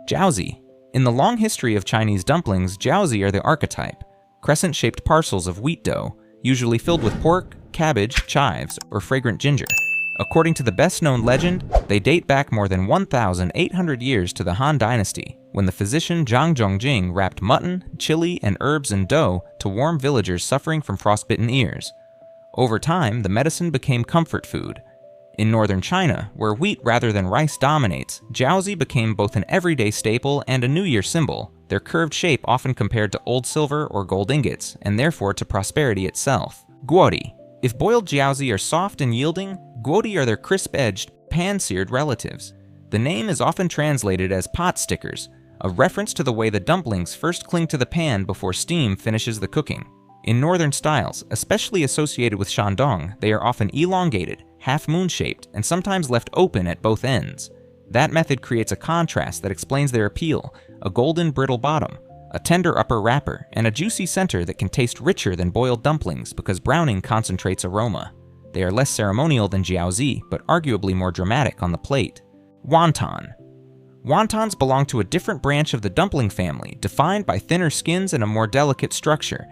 Jiaozi. In the long history of Chinese dumplings, jiaozi are the archetype, crescent-shaped parcels of wheat dough, usually filled with pork, cabbage, chives, or fragrant ginger. According to the best-known legend, they date back more than 1,800 years to the Han Dynasty, when the physician Zhang Zhongjing wrapped mutton, chili, and herbs in dough to warm villagers suffering from frostbitten ears. Over time, the medicine became comfort food. In northern China, where wheat rather than rice dominates, jiaozi became both an everyday staple and a New Year symbol, their curved shape often compared to old silver or gold ingots, and therefore to prosperity itself. Guotie. If boiled jiaozi are soft and yielding, guotie are their crisp-edged, pan-seared relatives. The name is often translated as pot stickers, a reference to the way the dumplings first cling to the pan before steam finishes the cooking. In northern styles, especially associated with Shandong, they are often elongated, half-moon-shaped, and sometimes left open at both ends. That method creates a contrast that explains their appeal: a golden brittle bottom, a tender upper wrapper, and a juicy center that can taste richer than boiled dumplings because browning concentrates aroma. They are less ceremonial than jiaozi, but arguably more dramatic on the plate. Wonton. Wontons belong to a different branch of the dumpling family, defined by thinner skins and a more delicate structure.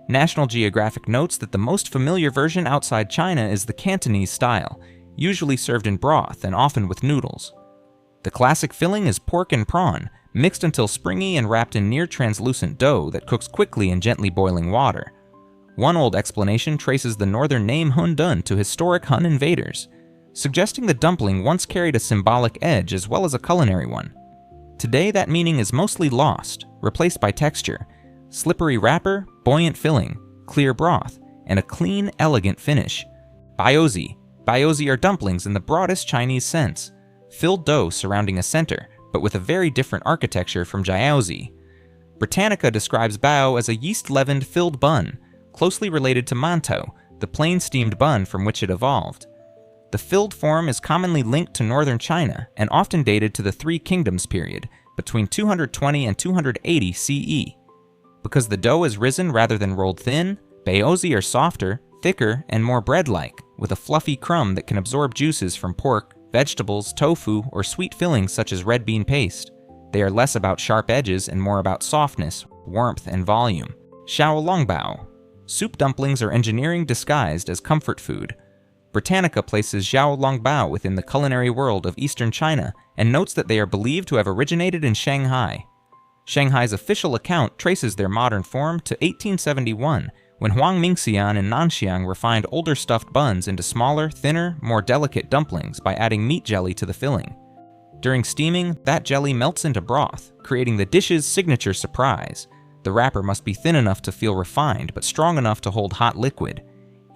National Geographic notes that the most familiar version outside China is the Cantonese style, usually served in broth and often with noodles. The classic filling is pork and prawn, mixed until springy and wrapped in near-translucent dough that cooks quickly in gently boiling water. One old explanation traces the northern name Han Dun to historic Han invaders, suggesting the dumpling once carried a symbolic edge as well as a culinary one. Today that meaning is mostly lost, replaced by texture: slippery wrapper, buoyant filling, clear broth, and a clean, elegant finish. Baozi. Baozi are dumplings in the broadest Chinese sense, filled dough surrounding a center, but with a very different architecture from jiaozi. Britannica describes bao as a yeast-leavened filled bun, closely related to mantou, the plain steamed bun from which it evolved. The filled form is commonly linked to northern China and often dated to the Three Kingdoms period, between 220 and 280 CE. Because the dough is risen rather than rolled thin, baozi are softer, thicker, and more bread-like, with a fluffy crumb that can absorb juices from pork, vegetables, tofu, or sweet fillings such as red bean paste. They are less about sharp edges and more about softness, warmth, and volume. Xiaolongbao. Soup dumplings are engineering disguised as comfort food. Britannica places Xiaolongbao within the culinary world of eastern China and notes that they are believed to have originated in Shanghai. Shanghai's official account traces their modern form to 1871, when Huang Mingxian and Nanxiang refined older stuffed buns into smaller, thinner, more delicate dumplings by adding meat jelly to the filling. During steaming, that jelly melts into broth, creating the dish's signature surprise. The wrapper must be thin enough to feel refined, but strong enough to hold hot liquid.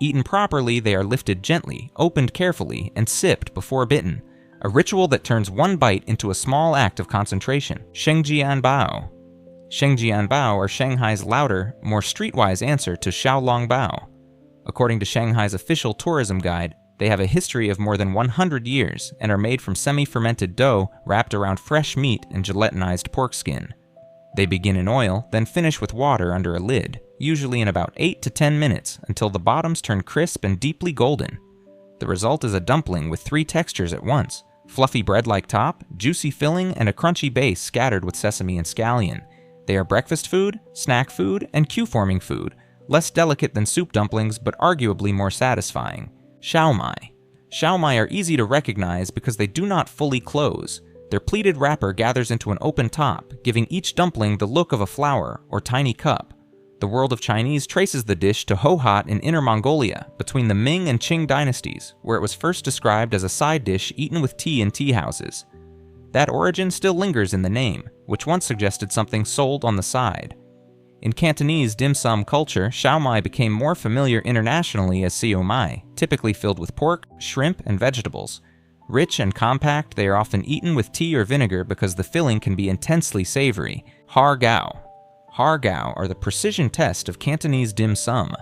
Eaten properly, they are lifted gently, opened carefully, and sipped before bitten, a ritual that turns one bite into a small act of concentration. Shengjianbao. Shengjianbao are Shanghai's louder, more streetwise answer to Xiaolongbao. According to Shanghai's official tourism guide, they have a history of more than 100 years and are made from semi-fermented dough wrapped around fresh meat and gelatinized pork skin. They begin in oil, then finish with water under a lid, usually in about 8 to 10 minutes, until the bottoms turn crisp and deeply golden. The result is a dumpling with 3 textures at once: fluffy bread-like top, juicy filling, and a crunchy base scattered with sesame and scallion. They are breakfast food, snack food, and queue-forming food, less delicate than soup dumplings but arguably more satisfying. Shaomai. Shaomai are easy to recognize because they do not fully close. Their pleated wrapper gathers into an open top, giving each dumpling the look of a flower or tiny cup. The world of Chinese traces the dish to Hohhot in Inner Mongolia, between the Ming and Qing dynasties, where it was first described as a side dish eaten with tea in tea houses. That origin still lingers in the name, which once suggested something sold on the side. In Cantonese dim sum culture, Shaomai became more familiar internationally as Siomai, typically filled with pork, shrimp, and vegetables. Rich and compact, they are often eaten with tea or vinegar because the filling can be intensely savory. Har Gow. Har Gow are the precision test of Cantonese dim sum.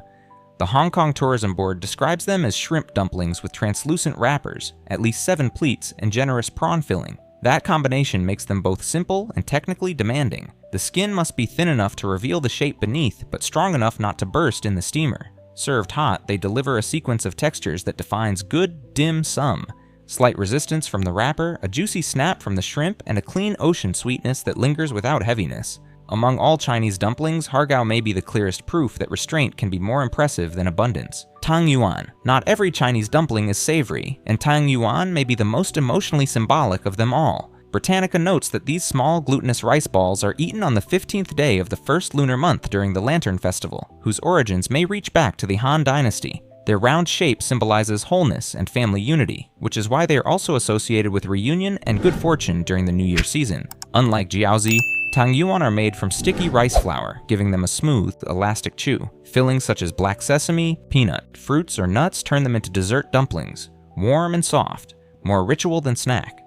The Hong Kong Tourism Board describes them as shrimp dumplings with translucent wrappers, at least 7 pleats, and generous prawn filling. That combination makes them both simple and technically demanding. The skin must be thin enough to reveal the shape beneath, but strong enough not to burst in the steamer. Served hot, they deliver a sequence of textures that defines good dim sum, Slight resistance from the wrapper, a juicy snap from the shrimp, and a clean ocean sweetness that lingers without heaviness. Among all Chinese dumplings, Har Gow may be the clearest proof that restraint can be more impressive than abundance. Tangyuan. Not every Chinese dumpling is savory, and Tangyuan may be the most emotionally symbolic of them all. Britannica notes that these small glutinous rice balls are eaten on the 15th day of the first lunar month during the Lantern Festival, whose origins may reach back to the Han Dynasty. Their round shape symbolizes wholeness and family unity, which is why they are also associated with reunion and good fortune during the New Year season. Unlike Jiaozi, Tangyuan are made from sticky rice flour, giving them a smooth, elastic chew. Fillings such as black sesame, peanut, fruits, or nuts turn them into dessert dumplings, warm and soft, more ritual than snack.